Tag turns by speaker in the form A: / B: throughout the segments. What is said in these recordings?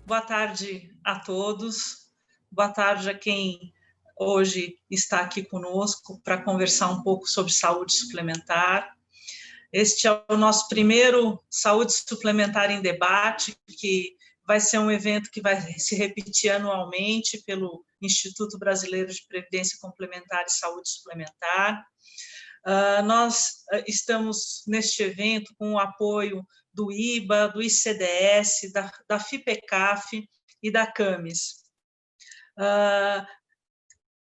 A: Boa tarde a todos. Boa tarde a quem hoje está aqui conosco para conversar um pouco sobre saúde suplementar. Este é o nosso primeiro Saúde Suplementar em Debate, que vai ser um evento que vai se repetir anualmente pelo Instituto Brasileiro de Previdência Complementar e Saúde Suplementar. Nós estamos neste evento com o apoio do IBA, do ICDS, da FIPECAF e da CAMES.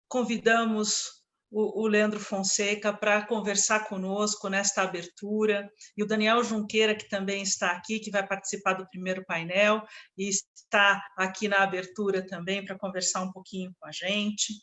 A: Convidamos o Leandro Fonseca para conversar conosco nesta abertura, e o Daniel Junqueira, que também está aqui, que vai participar do primeiro painel, e está aqui na abertura também para conversar um pouquinho com a gente.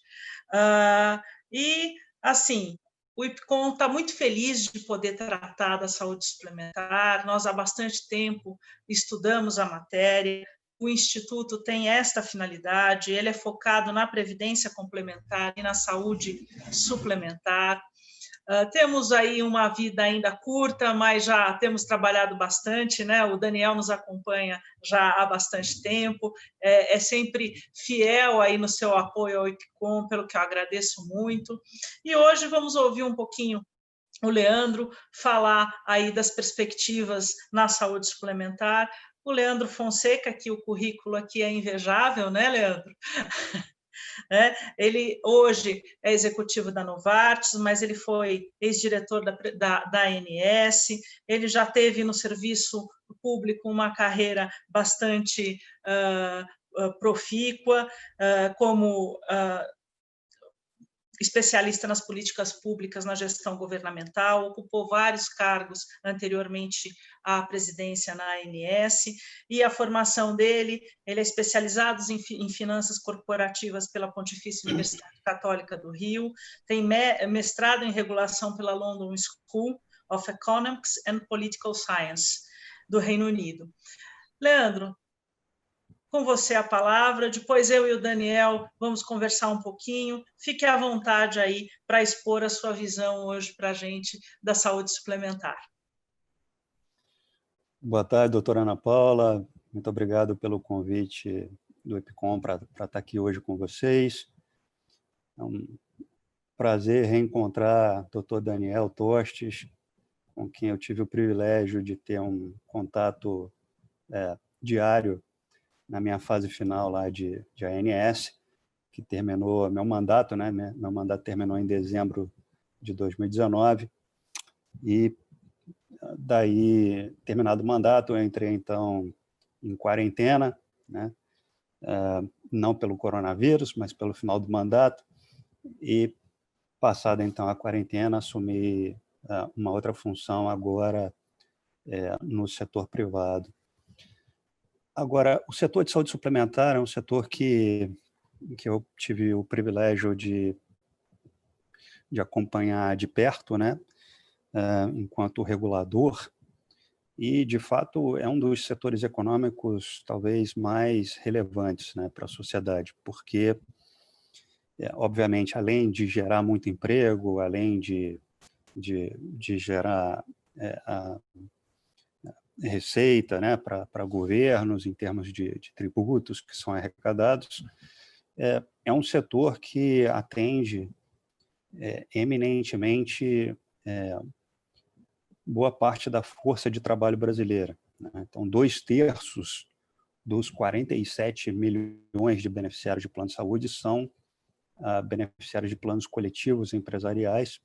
A: E, assim, o IPCOM está muito feliz de poder tratar da saúde suplementar. Nós, há bastante tempo, estudamos a matéria. O Instituto tem esta finalidade, ele é focado na previdência complementar e na saúde suplementar. Temos aí uma vida ainda curta, mas já temos trabalhado bastante, né? O Daniel nos acompanha já há bastante tempo, é sempre fiel aí no seu apoio ao IPCOM, pelo que eu agradeço muito. E hoje vamos ouvir um pouquinho o Leandro falar aí das perspectivas na saúde suplementar. O Leandro Fonseca, que o currículo aqui é invejável, né, Leandro? Ele hoje é executivo da Novartis, mas ele foi ex-diretor da ANS, ele já teve no serviço público uma carreira bastante profícua, como especialista nas políticas públicas na gestão governamental, ocupou vários cargos anteriormente à presidência na ANS, e a formação dele, ele é especializado em finanças corporativas pela Pontifícia Universidade Católica do Rio, tem mestrado em regulação pela London School of Economics and Political Science, do Reino Unido. Leandro, com você a palavra, depois eu e o Daniel vamos conversar um pouquinho. Fique à vontade aí para expor a sua visão hoje para a gente da saúde suplementar.
B: Boa tarde, doutora Ana Paula. Muito obrigado pelo convite do IPCOM para estar aqui hoje com vocês. É um prazer reencontrar o doutor Daniel Tostes, com quem eu tive o privilégio de ter um contato diário na minha fase final lá de ANS, que terminou meu mandato, né? Meu mandato terminou em dezembro de 2019, e daí, terminado o mandato, eu entrei, então, em quarentena, né? Não pelo coronavírus, mas pelo final do mandato, e, passada, então, a quarentena, assumi uma outra função agora no setor privado. Agora, o setor de saúde suplementar é um setor que eu tive o privilégio de acompanhar de perto, né, enquanto regulador, e, de fato, é um dos setores econômicos talvez mais relevantes, né, para a sociedade, porque, obviamente, além de gerar muito emprego, além de gerar a receita, né, para governos em termos de tributos que são arrecadados, é um setor que atende eminentemente boa parte da força de trabalho brasileira, né? Então, 2/3 dos 47 milhões de beneficiários de plano de saúde são beneficiários de planos coletivos empresariais,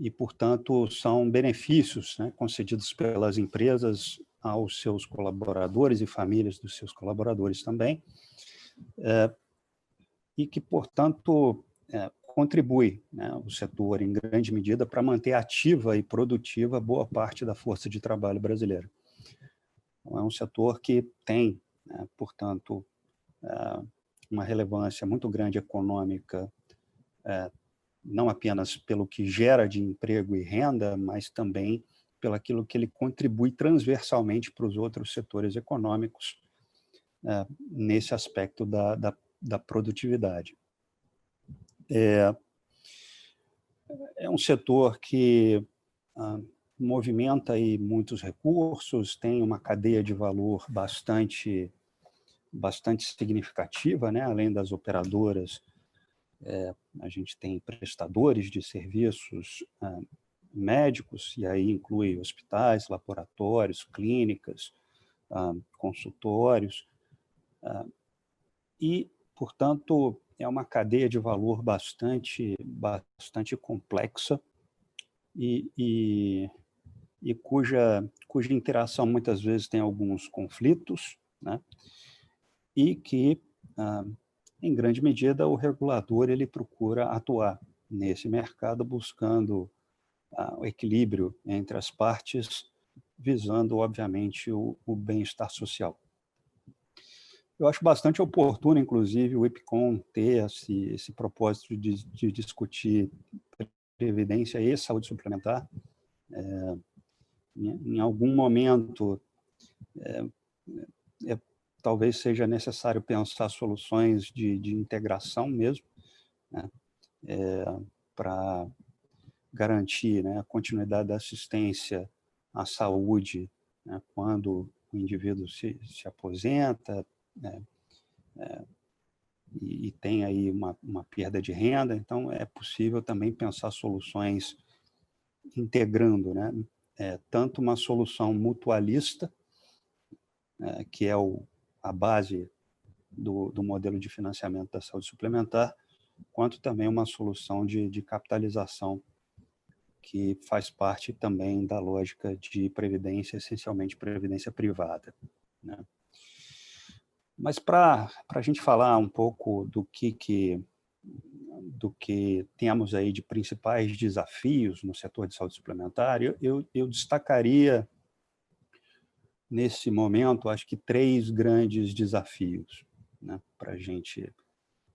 B: e, portanto, são benefícios, né, concedidos pelas empresas aos seus colaboradores e famílias dos seus colaboradores também, e que, portanto, contribui, né, o setor, em grande medida, para manter ativa e produtiva boa parte da força de trabalho brasileira. Então, é um setor que tem, né, portanto, uma relevância muito grande econômica, não apenas pelo que gera de emprego e renda, mas também pelo aquilo que ele contribui transversalmente para os outros setores econômicos, nesse aspecto da produtividade. É um setor que movimenta aí muitos recursos, tem uma cadeia de valor bastante significativa, né? Além das operadoras, a gente tem prestadores de serviços médicos, e aí inclui hospitais, laboratórios, clínicas, consultórios, e, portanto, é uma cadeia de valor bastante complexa e cuja interação muitas vezes tem alguns conflitos, né? E que, em grande medida, o regulador ele procura atuar nesse mercado buscando o equilíbrio entre as partes, visando, obviamente, o bem-estar social. Eu acho bastante oportuno, inclusive, o IPCOM ter esse propósito de discutir previdência e saúde suplementar. Em algum momento, talvez seja necessário pensar soluções de integração mesmo, né? Para garantir, né, a continuidade da assistência à saúde, né, quando o indivíduo se aposenta, né, e tem aí uma perda de renda. Então, é possível também pensar soluções integrando, né, tanto uma solução mutualista, que é a base do modelo de financiamento da saúde suplementar, quanto também uma solução de capitalização, que faz parte também da lógica de previdência, essencialmente previdência privada, né? Mas para a gente falar um pouco do que temos aí de principais desafios no setor de saúde suplementar, eu destacaria, nesse momento, acho que 3 grandes desafios, né, para a gente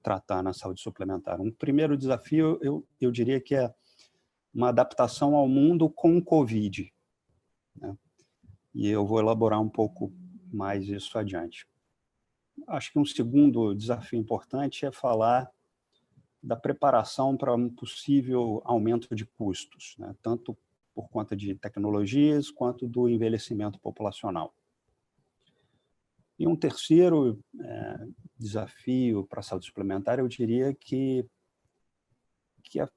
B: tratar na saúde suplementar. Um primeiro desafio, eu diria que é uma adaptação ao mundo com o Covid, né? E eu vou elaborar um pouco mais isso adiante. Acho que um segundo desafio importante é falar da preparação para um possível aumento de custos, né? Tanto por conta de tecnologias quanto do envelhecimento populacional. E um terceiro desafio para a saúde suplementar, eu diria que é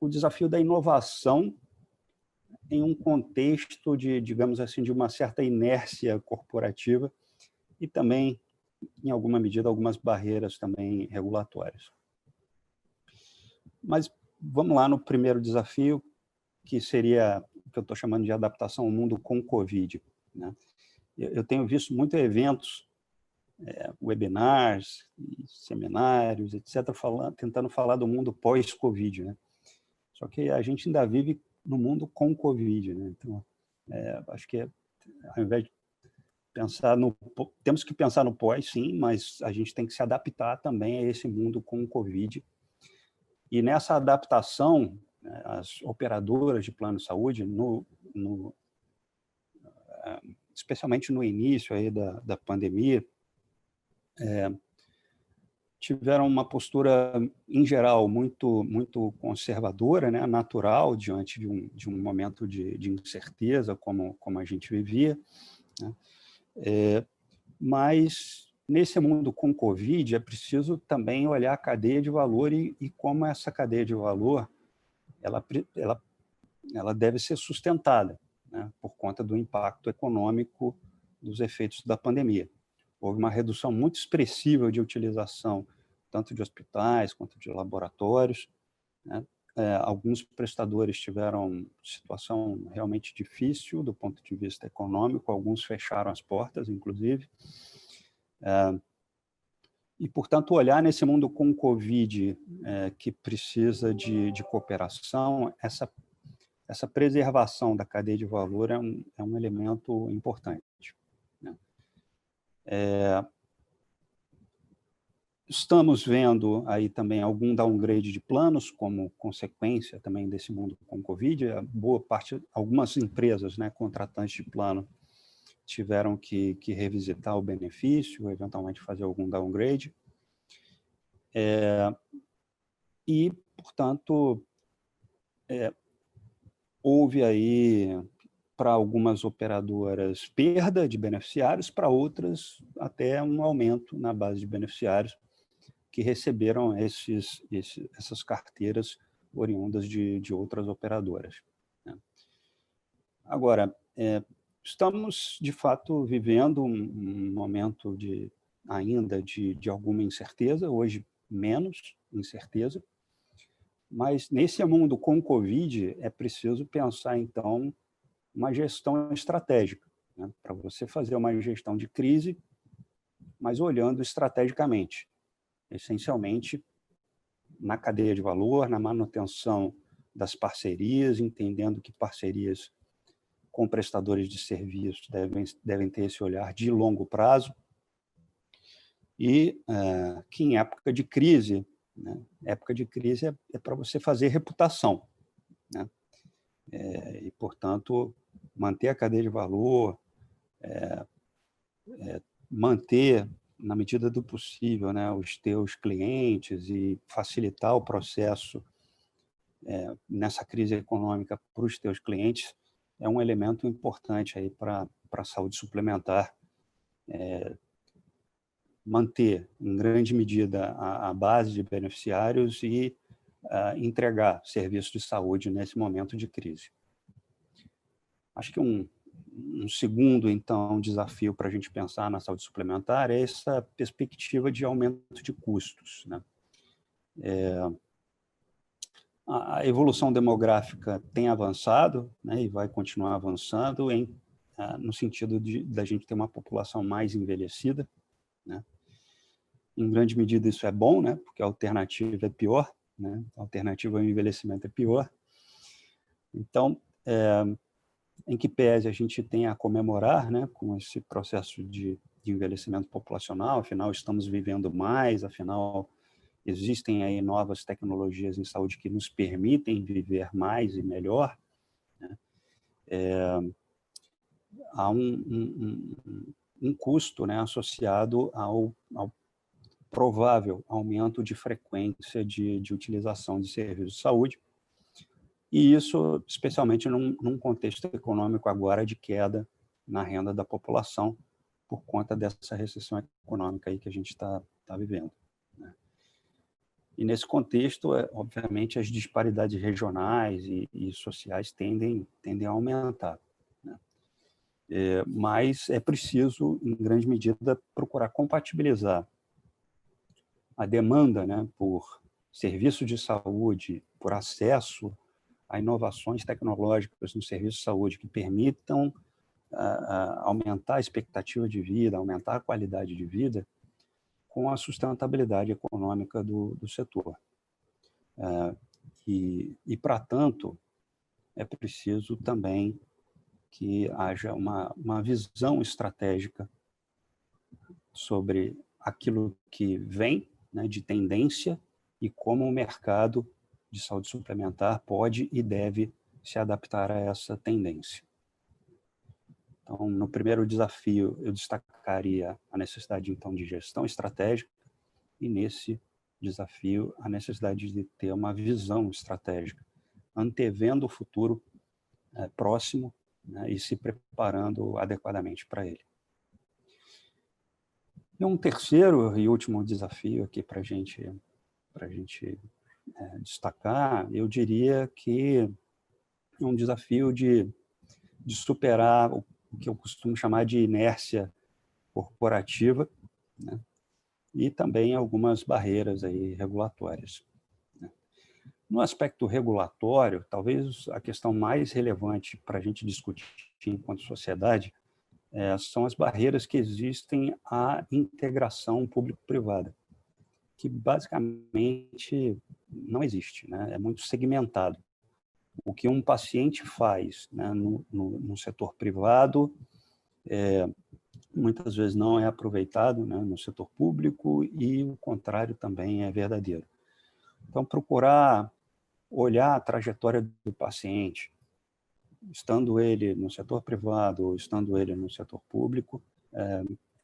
B: o desafio da inovação em um contexto digamos assim, de uma certa inércia corporativa e também, em alguma medida, algumas barreiras também regulatórias. Mas vamos lá no primeiro desafio, que seria o que eu estou chamando de adaptação ao mundo com Covid, né? Eu tenho visto muitos eventos, webinars, seminários, etc., tentando falar do mundo pós-Covid, né? Só que a gente ainda vive no mundo com Covid, né? Então, acho que ao invés de pensar temos que pensar no pós, sim, mas a gente tem que se adaptar também a esse mundo com Covid. E nessa adaptação, né, as operadoras de plano de saúde, especialmente no início aí da pandemia, tiveram uma postura, em geral, muito conservadora, né, natural, diante de um momento de incerteza como a gente vivia, né? Mas, nesse mundo com Covid, é preciso também olhar a cadeia de valor e como essa cadeia de valor ela deve ser sustentada, né, por conta do impacto econômico dos efeitos da pandemia. Houve uma redução muito expressiva de utilização tanto de hospitais quanto de laboratórios, né? Alguns prestadores tiveram situação realmente difícil do ponto de vista econômico, alguns fecharam as portas, inclusive. E, portanto, olhar nesse mundo com Covid, que precisa de cooperação, essa preservação da cadeia de valor é um elemento importante, né? Estamos vendo aí também algum downgrade de planos como consequência também desse mundo com Covid. Boa parte, algumas empresas, né, contratantes de plano, tiveram que revisitar o benefício, eventualmente fazer algum downgrade. E, portanto, houve aí, para algumas operadoras, perda de beneficiários, para outras, até um aumento na base de beneficiários que receberam essas carteiras oriundas de outras operadoras, né? Agora, estamos, de fato, vivendo um momento ainda de alguma incerteza, hoje menos incerteza, mas nesse mundo com o Covid é preciso pensar, então, uma gestão estratégica, né? Para você fazer uma gestão de crise, mas olhando estrategicamente, essencialmente na cadeia de valor, na manutenção das parcerias, entendendo que parcerias com prestadores de serviços devem ter esse olhar de longo prazo e que em época de crise, né, época de crise é para você fazer reputação, né? E, portanto, manter a cadeia de valor, manter, na medida do possível, né, os teus clientes e facilitar o processo nessa crise econômica para os teus clientes é um elemento importante aí para a saúde suplementar, manter, em grande medida, a base de beneficiários e entregar serviços de saúde nesse momento de crise. Acho que um segundo, então, desafio para a gente pensar na saúde suplementar é essa perspectiva de aumento de custos, né? A evolução demográfica tem avançado, né, e vai continuar avançando no sentido da gente ter uma população mais envelhecida, né? Em grande medida isso é bom, né, porque a alternativa é pior, né? A alternativa ao envelhecimento é pior. Então, em que pese a gente tem a comemorar, né, com esse processo de envelhecimento populacional, afinal estamos vivendo mais, afinal existem aí novas tecnologias em saúde que nos permitem viver mais e melhor, né? Há um custo, né, associado ao provável aumento de frequência de utilização de serviços de saúde, e isso especialmente num contexto econômico agora de queda na renda da população por conta dessa recessão econômica aí que a gente está vivendo, né? E nesse contexto, obviamente, as disparidades regionais e sociais tendem a aumentar, né? Mas é preciso, em grande medida, procurar compatibilizar a demanda, né, por serviços de saúde, por acesso a inovações tecnológicas no serviço de saúde que permitam aumentar a expectativa de vida, aumentar a qualidade de vida, com a sustentabilidade econômica do setor. E para tanto, é preciso também que haja uma visão estratégica sobre aquilo que vem, né, de tendência e como o mercado de saúde suplementar pode e deve se adaptar a essa tendência. Então, no primeiro desafio, eu destacaria a necessidade, então, de gestão estratégica e, nesse desafio, a necessidade de ter uma visão estratégica, antevendo o futuro próximo, né, e se preparando adequadamente para ele. E um terceiro e último desafio aqui para a gente destacar, eu diria que é um desafio de superar o que eu costumo chamar de inércia corporativa, né, e também algumas barreiras aí regulatórias, né. No aspecto regulatório, talvez a questão mais relevante para a gente discutir enquanto sociedade são as barreiras que existem à integração público-privada, que basicamente não existe, né? É muito segmentado. O que um paciente faz, né, no setor privado muitas vezes não é aproveitado, né, no setor público, e o contrário também é verdadeiro. Então, procurar olhar a trajetória do paciente, estando ele no setor privado ou estando ele no setor público,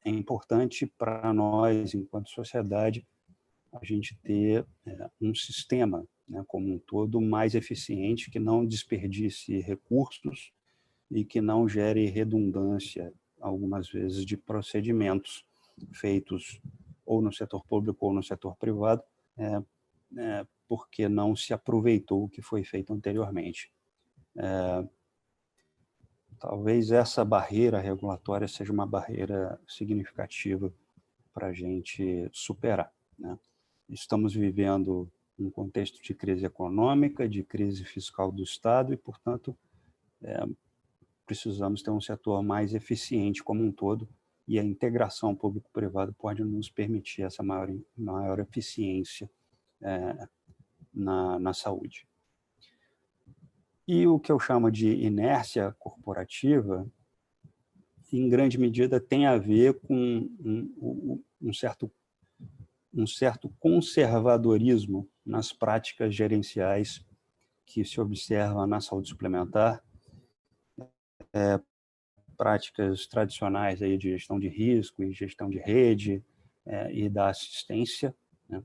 B: é importante para nós, enquanto sociedade, a gente ter um sistema né, como um todo, mais eficiente, que não desperdice recursos e que não gere redundância, algumas vezes, de procedimentos feitos ou no setor público ou no setor privado, porque não se aproveitou o que foi feito anteriormente. Talvez essa barreira regulatória seja uma barreira significativa para a gente superar, né? Estamos vivendo um contexto de crise econômica, de crise fiscal do Estado e, portanto, precisamos ter um setor mais eficiente como um todo, e a integração público-privado pode nos permitir essa maior eficiência na saúde. E o que eu chamo de inércia corporativa, em grande medida, tem a ver com um certo conservadorismo nas práticas gerenciais que se observa na saúde suplementar, práticas tradicionais aí de gestão de risco e gestão de rede e da assistência, né?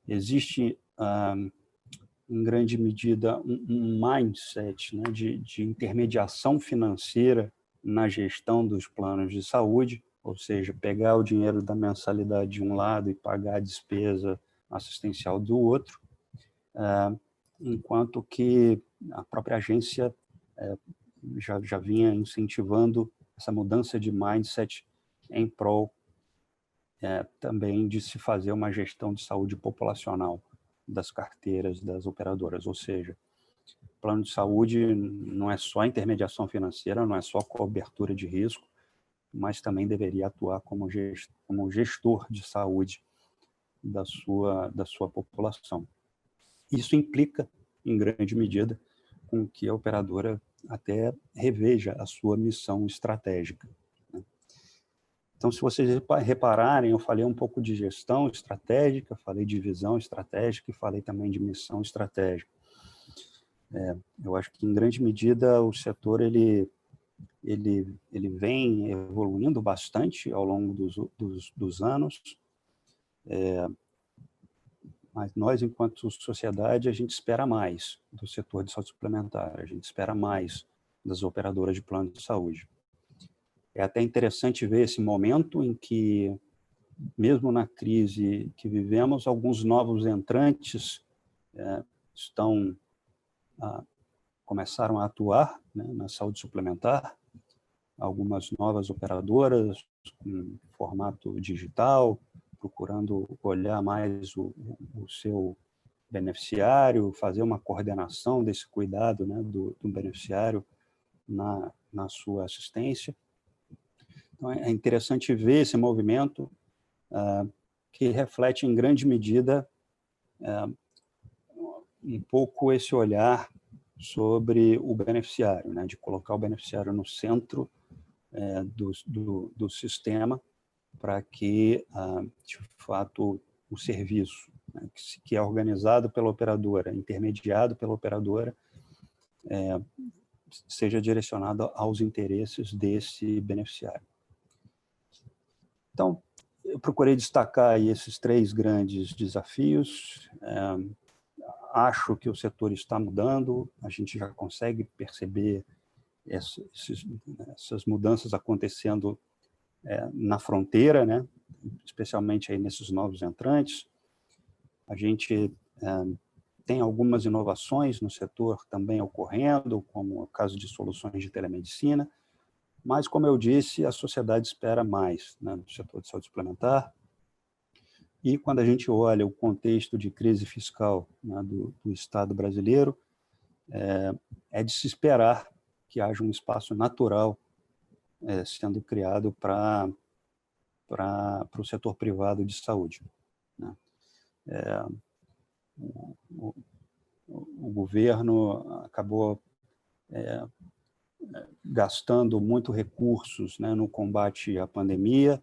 B: Existe, em grande medida, um mindset, né, de intermediação financeira na gestão dos planos de saúde, ou seja, pegar o dinheiro da mensalidade de um lado e pagar a despesa assistencial do outro, enquanto que a própria agência já vinha incentivando essa mudança de mindset em prol também de se fazer uma gestão de saúde populacional das carteiras das operadoras, ou seja, plano de saúde não é só intermediação financeira, não é só cobertura de risco, mas também deveria atuar como gestor de saúde da sua população. Isso implica, em grande medida, com que a operadora até reveja a sua missão estratégica. Então, se vocês repararem, eu falei um pouco de gestão estratégica, falei de visão estratégica e falei também de missão estratégica. Eu acho que, em grande medida, o setor ele vem evoluindo bastante ao longo dos anos, mas nós, enquanto sociedade, a gente espera mais do setor de saúde suplementar, a gente espera mais das operadoras de plano de saúde. É até interessante ver esse momento em que, mesmo na crise que vivemos, alguns novos entrantes começaram a atuar, né, na saúde suplementar, algumas novas operadoras com formato digital, procurando olhar mais o seu beneficiário, fazer uma coordenação desse cuidado, né, do beneficiário na sua assistência. Então, é interessante ver esse movimento que reflete, em grande medida, um pouco esse olhar sobre o beneficiário, né, de colocar o beneficiário no centro do sistema para que, de fato, o serviço, né, que é organizado pela operadora, intermediado pela operadora, seja direcionado aos interesses desse beneficiário. Então, eu procurei destacar aí esses 3 grandes desafios. Acho que o setor está mudando, a gente já consegue perceber essas mudanças acontecendo na fronteira, né? Especialmente aí nesses novos entrantes. A gente tem algumas inovações no setor também ocorrendo, como o caso de soluções de telemedicina, mas, como eu disse, a sociedade espera mais, né, no setor de saúde suplementar. E quando a gente olha o contexto de crise fiscal, né, do Estado brasileiro, é de se esperar que haja um espaço natural sendo criado para o setor privado de saúde, né? O governo acabou gastando muito recursos, né, no combate à pandemia,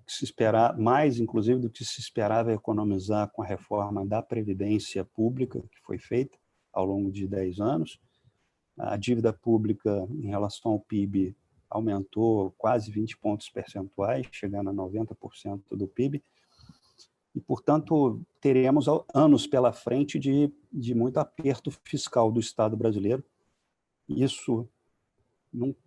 B: que se esperar mais, inclusive, do que se esperava economizar com a reforma da Previdência Pública, que foi feita ao longo de 10 anos. A dívida pública em relação ao PIB aumentou quase 20 pontos percentuais, chegando a 90% do PIB. e, portanto, teremos anos pela frente de muito aperto fiscal do Estado brasileiro. Isso,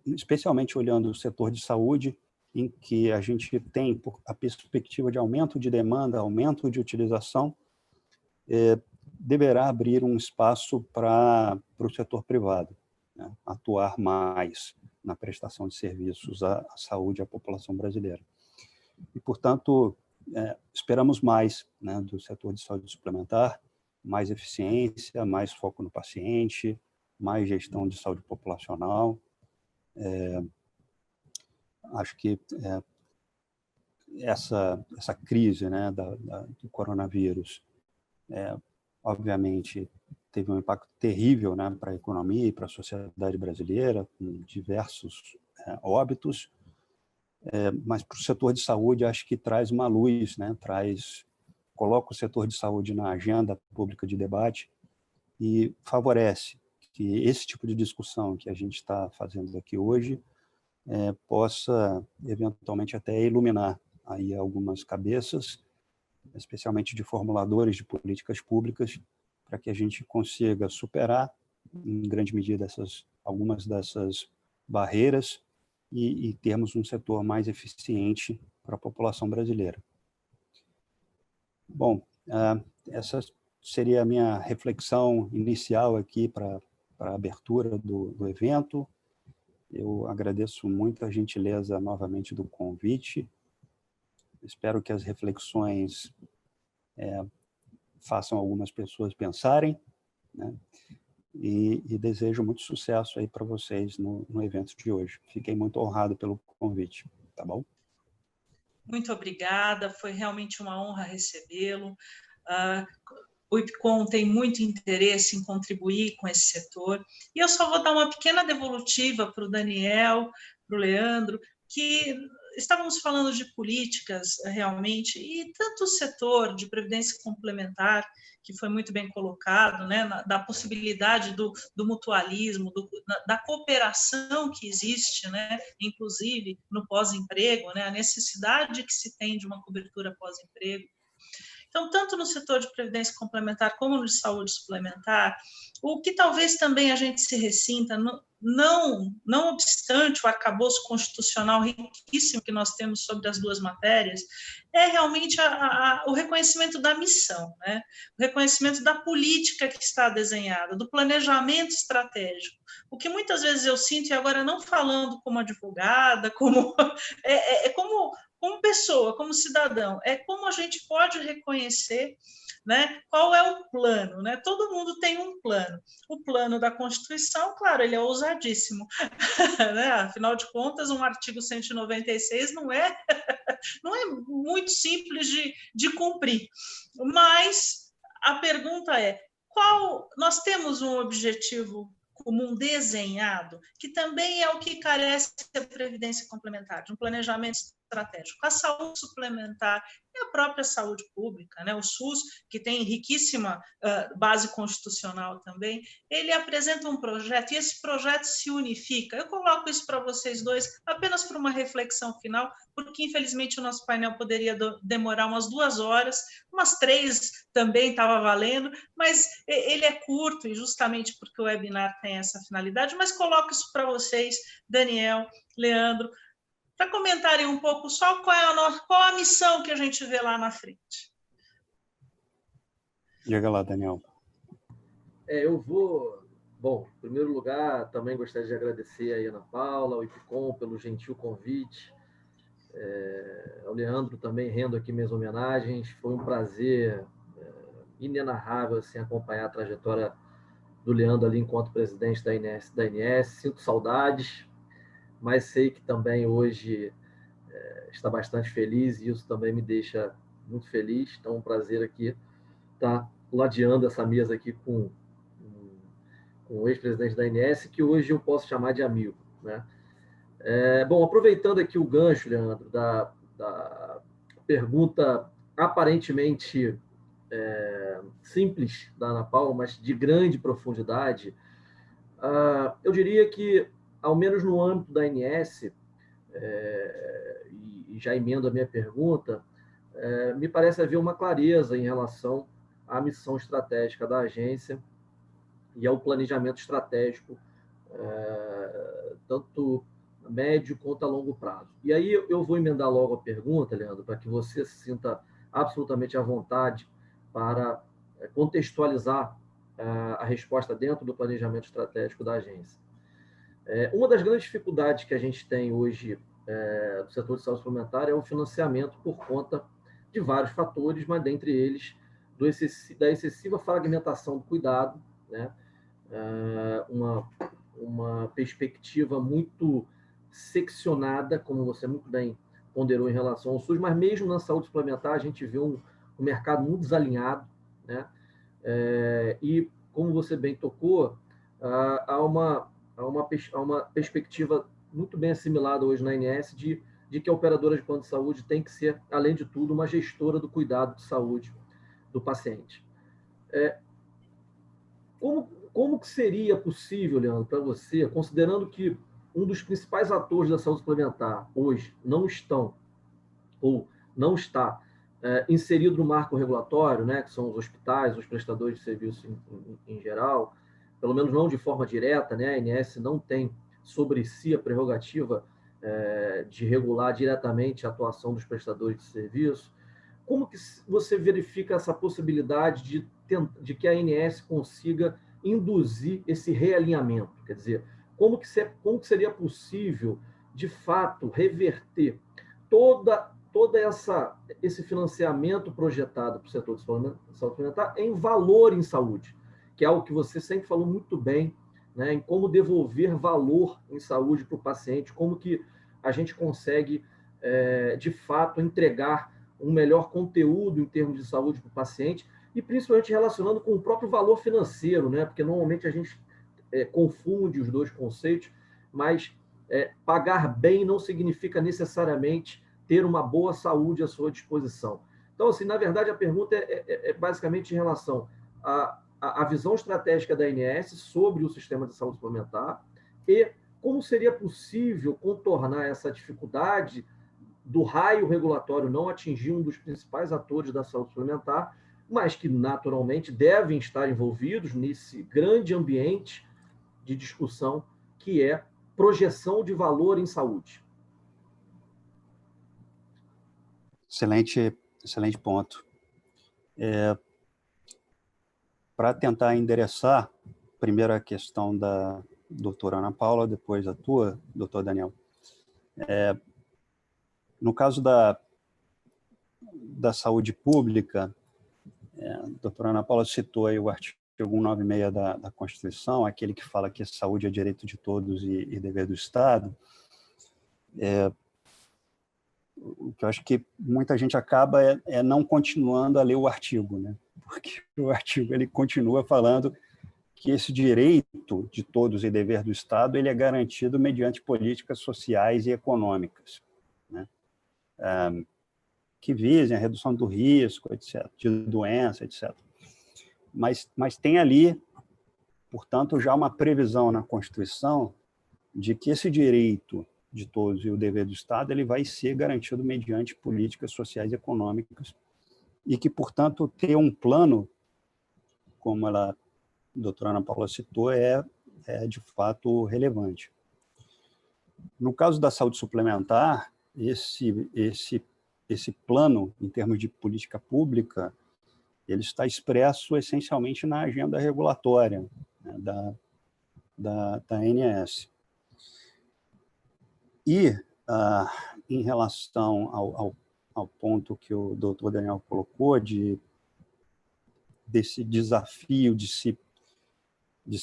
B: especialmente olhando o setor de saúde, em que a gente tem a perspectiva de aumento de demanda, aumento de utilização, deverá abrir um espaço para o setor privado, né, atuar mais na prestação de serviços à saúde e à população brasileira. E, portanto, esperamos mais, né, do setor de saúde suplementar, mais eficiência, mais foco no paciente, mais gestão de saúde populacional. Acho que essa crise, né, do coronavírus, obviamente, teve um impacto terrível, né, para a economia e para a sociedade brasileira, com diversos óbitos, mas para o setor de saúde acho que traz uma luz, né, coloca o setor de saúde na agenda pública de debate e favorece que esse tipo de discussão que a gente está fazendo aqui hoje possa, eventualmente, até iluminar aí algumas cabeças, especialmente de formuladores de políticas públicas, para que a gente consiga superar, em grande medida, algumas dessas barreiras e termos um setor mais eficiente para a população brasileira. Bom, essa seria a minha reflexão inicial aqui para a abertura do evento. Eu agradeço muito a gentileza novamente do convite. Espero que as reflexões façam algumas pessoas pensarem, né? E desejo muito sucesso aí para vocês no evento de hoje. Fiquei muito honrado pelo convite, tá bom?
A: Muito obrigada, foi realmente uma honra recebê-lo. O IPCOM tem muito interesse em contribuir com esse setor, e eu só vou dar uma pequena devolutiva para o Daniel, para o Leandro, que estávamos falando de políticas realmente, e tanto o setor de previdência complementar, que foi muito bem colocado, né, da possibilidade do mutualismo, da cooperação que existe, né, inclusive no pós-emprego, né, a necessidade que se tem de uma cobertura pós-emprego. Então, tanto no setor de previdência complementar como no de saúde suplementar, o que talvez também a gente se ressinta, não obstante o arcabouço constitucional riquíssimo que nós temos sobre as duas matérias, é realmente o reconhecimento da missão, né? O reconhecimento da política que está desenhada, do planejamento estratégico. O que muitas vezes eu sinto, e agora não falando como advogada, como pessoa, como cidadão, é como a gente pode reconhecer, né, qual é o plano, né? Todo mundo tem um plano. O plano da Constituição, claro, ele é ousadíssimo, né? Afinal de contas, um artigo 196 não é muito simples de cumprir. Mas a pergunta é, nós temos um objetivo comum desenhado, que também é o que carece da previdência complementar, de um planejamento estratégico. A saúde suplementar é a própria saúde pública, né? O SUS, que tem riquíssima base constitucional também, ele apresenta um projeto, e esse projeto se unifica. Eu coloco isso para vocês dois apenas para uma reflexão final, porque, infelizmente, o nosso painel poderia demorar umas 2 horas, umas 3 também estava valendo, mas ele é curto, e justamente porque o webinar tem essa finalidade, mas coloco isso para vocês, Daniel, Leandro, para comentarem um pouco só qual a missão que a gente vê lá na frente.
B: Diga lá, Daniel.
C: Eu vou... Bom, em primeiro lugar, também gostaria de agradecer a Ana Paula, ao IPCOM, pelo gentil convite. Ao Leandro também rendo aqui minhas homenagens. Foi um prazer inenarrável assim, acompanhar a trajetória do Leandro ali enquanto presidente da INS. Sinto saudades, mas sei que também hoje está bastante feliz e isso também me deixa muito feliz. Então, é um prazer aqui estar ladeando essa mesa aqui com o ex-presidente da INS, que hoje eu posso chamar de amigo, né? Bom, aproveitando aqui o gancho, Leandro, da pergunta aparentemente simples da Ana Paula, mas de grande profundidade, eu diria que, ao menos no âmbito da INS, e já emendo a minha pergunta, me parece haver uma clareza em relação à missão estratégica da agência e ao planejamento estratégico, tanto a médio quanto a longo prazo. E aí eu vou emendar logo a pergunta, Leandro, para que você se sinta absolutamente à vontade para contextualizar a resposta dentro do planejamento estratégico da agência. Uma das grandes dificuldades que a gente tem hoje do setor de saúde suplementar é o financiamento por conta de vários fatores, mas dentre eles da excessiva fragmentação do cuidado, né? Uma perspectiva muito seccionada, como você muito bem ponderou em relação ao SUS, mas mesmo na saúde suplementar a gente vê um mercado muito desalinhado, né? E, como você bem tocou, há uma perspectiva muito bem assimilada hoje na ANS de que a operadora de plano de saúde tem que ser, além de tudo, uma gestora do cuidado de saúde do paciente. Como que seria possível, Leandro, para você, considerando que um dos principais atores da saúde suplementar hoje não está inserido no marco regulatório, né, que são os hospitais, os prestadores de serviço em geral, pelo menos não de forma direta, né, a ANS não tem sobre si a prerrogativa de regular diretamente a atuação dos prestadores de serviço. Como que você verifica essa possibilidade de que a ANS consiga induzir esse realinhamento? Quer dizer, como que seria possível, de fato, reverter todo esse financiamento projetado para o setor de saúde suplementar em valor em saúde, que é algo que você sempre falou muito bem, né, em como devolver valor em saúde para o paciente, como que a gente consegue, de fato, entregar um melhor conteúdo em termos de saúde para o paciente, e principalmente relacionando com o próprio valor financeiro, né, porque normalmente a gente confunde os dois conceitos, mas pagar bem não significa necessariamente ter uma boa saúde à sua disposição. Então, assim, na verdade, a pergunta é basicamente em relação à visão estratégica da ANS sobre o sistema de saúde suplementar e como seria possível contornar essa dificuldade do raio regulatório não atingir um dos principais atores da saúde suplementar, mas que naturalmente devem estar envolvidos nesse grande ambiente de discussão que é projeção de valor em saúde.
B: Excelente ponto. Para tentar endereçar, primeiro a questão da doutora Ana Paula, depois a tua, doutor Daniel. No caso da saúde pública, a doutora Ana Paula citou aí o artigo 196 da Constituição, aquele que fala que a saúde é direito de todos e dever do Estado. O que eu acho que muita gente acaba não continuando a ler o artigo, né? Porque o artigo ele continua falando que esse direito de todos e dever do Estado ele é garantido mediante políticas sociais e econômicas, né? Que visem a redução do risco, etc., de doença, etc. Mas tem ali, portanto, já uma previsão na Constituição de que esse direito de todos e o dever do Estado ele vai ser garantido mediante políticas sociais e econômicas e que, portanto, ter um plano, como a doutora Ana Paula citou, é de fato relevante. No caso da saúde suplementar, esse plano, em termos de política pública, ele está expresso essencialmente na agenda regulatória, né, da ANS. E, em relação ao ponto que o doutor Daniel colocou, desse desafio de se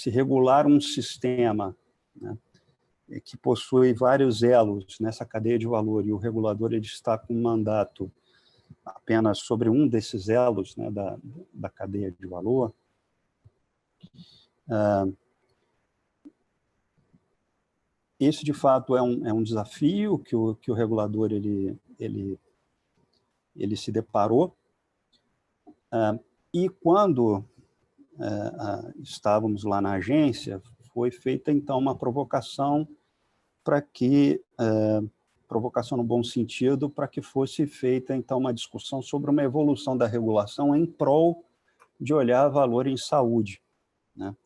B: regular um sistema, né, que possui vários elos nessa cadeia de valor, e o regulador ele está com um mandato apenas sobre um desses elos, né, da cadeia de valor, esse, de fato, é um desafio que o regulador ele se deparou, e quando estávamos lá na agência, foi feita, então, uma provocação para que provocação no bom sentido, para que fosse feita, então, uma discussão sobre uma evolução da regulação em prol de olhar valor em saúde, né?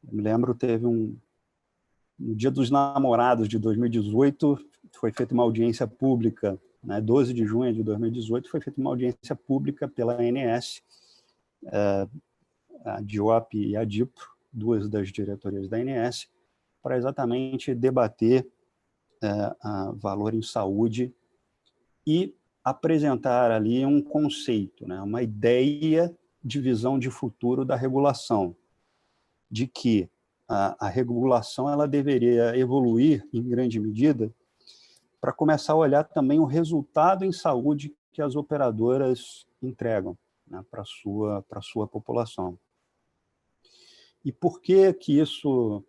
B: Eu me lembro, teve no Dia dos Namorados de 2018, foi feita uma audiência pública, né, 12 de junho de 2018, foi feita uma audiência pública pela ANS, a DIOP e a DIPRO, duas das diretorias da ANS, para exatamente debater valor em saúde e apresentar ali um conceito, né, uma ideia de visão de futuro da regulação, de que a regulação ela deveria evoluir em grande medida para começar a olhar também o resultado em saúde que as operadoras entregam, né, para a sua população. E por que isso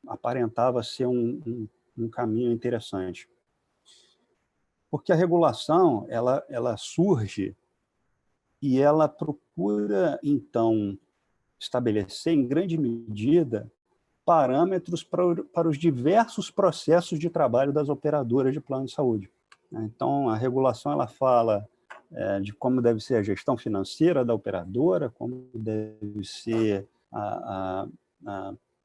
B: aparentava ser um caminho interessante? Porque a regulação ela surge e ela procura, então, estabelecer, em grande medida, parâmetros para os diversos processos de trabalho das operadoras de plano de saúde. Então, a regulação ela fala de como deve ser a gestão financeira da operadora, como deve ser a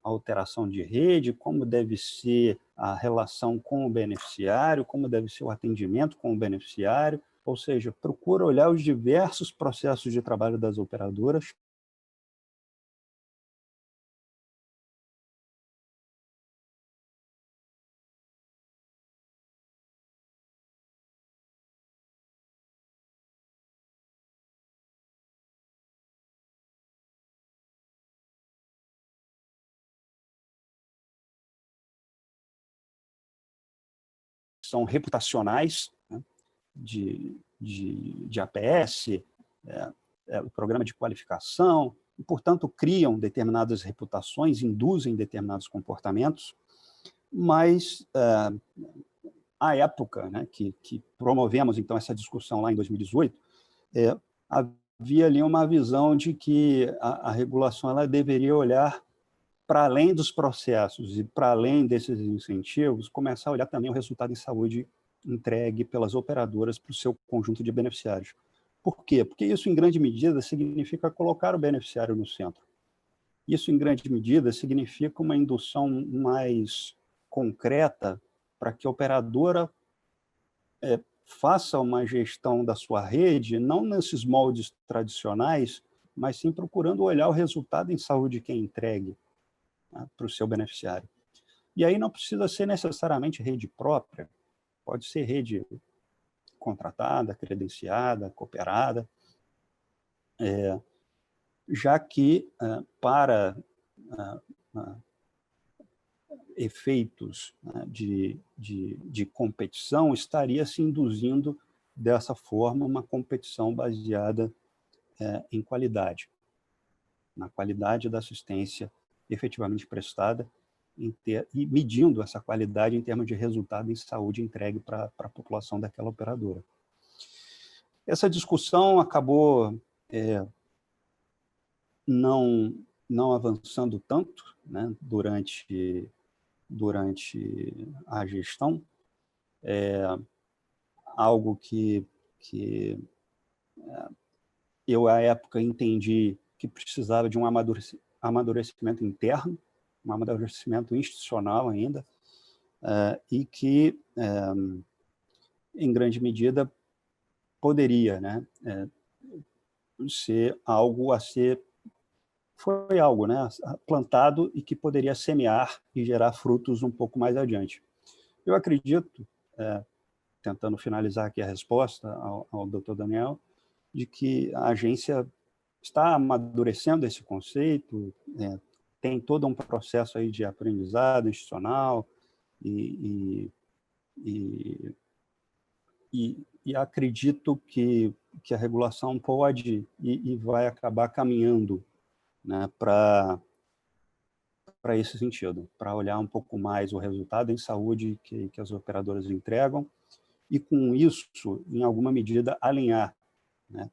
B: alteração de rede, como deve ser a relação com o beneficiário, como deve ser o atendimento com o beneficiário, ou seja, procura olhar os diversos processos de trabalho das operadoras são reputacionais, né, de APS, o programa de qualificação, e, portanto, criam determinadas reputações, induzem determinados comportamentos, mas, à época, né, que promovemos, então, essa discussão lá em 2018, havia ali uma visão de que a regulação ela deveria olhar para além dos processos e para além desses incentivos, começar a olhar também o resultado em saúde entregue pelas operadoras para o seu conjunto de beneficiários. Por quê? Porque isso, em grande medida, significa colocar o beneficiário no centro. Isso, em grande medida, significa uma indução mais concreta para que a operadora faça uma gestão da sua rede, não nesses moldes tradicionais, mas sim procurando olhar o resultado em saúde que é entregue, né, para o seu beneficiário. E aí não precisa ser necessariamente rede própria, pode ser rede contratada, credenciada, cooperada, já que para efeitos, né, de competição, estaria se induzindo dessa forma uma competição baseada em qualidade, na qualidade da assistência efetivamente prestada e medindo essa qualidade em termos de resultado em saúde entregue para a população daquela operadora. Essa discussão acabou não avançando tanto, né, durante a gestão, algo que eu, à época, entendi que precisava de um amadurecimento interno, um amadurecimento institucional ainda, e que, em grande medida, poderia, né, ser algo a ser, foi algo, né, plantado e que poderia semear e gerar frutos um pouco mais adiante. Eu acredito, tentando finalizar aqui a resposta ao Dr. Daniel, de que a agência está amadurecendo esse conceito, tem todo um processo aí de aprendizado institucional e acredito que a regulação pode e vai acabar caminhando, né, para esse sentido, para olhar um pouco mais o resultado em saúde que as operadoras entregam e, com isso, em alguma medida, alinhar, né,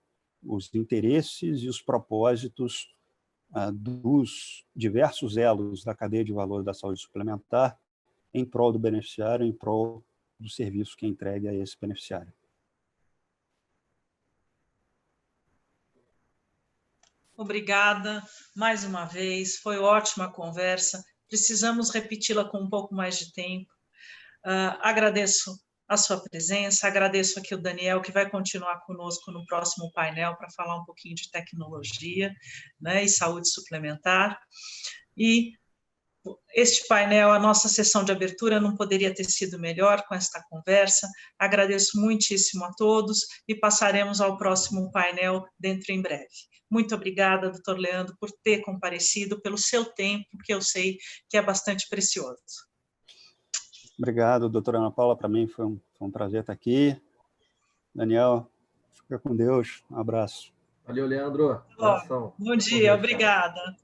B: os interesses e os propósitos dos diversos elos da cadeia de valor da saúde suplementar em prol do beneficiário, em prol do serviço que é entregue a esse beneficiário.
A: Obrigada mais uma vez, foi ótima a conversa. Precisamos repeti-la com um pouco mais de tempo. Agradeço a sua presença, agradeço aqui o Daniel, que vai continuar conosco no próximo painel para falar um pouquinho de tecnologia, né, e saúde suplementar. E este painel, a nossa sessão de abertura não poderia ter sido melhor com esta conversa. Agradeço muitíssimo a todos e passaremos ao próximo painel dentro em breve. Muito obrigada, doutor Leandro, por ter comparecido, pelo seu tempo, que eu sei que é bastante precioso.
B: Obrigado, doutora Ana Paula. Para mim foi um prazer estar aqui. Daniel, fica com Deus. Um abraço.
C: Valeu, Leandro. Abração.
A: Bom dia, obrigada.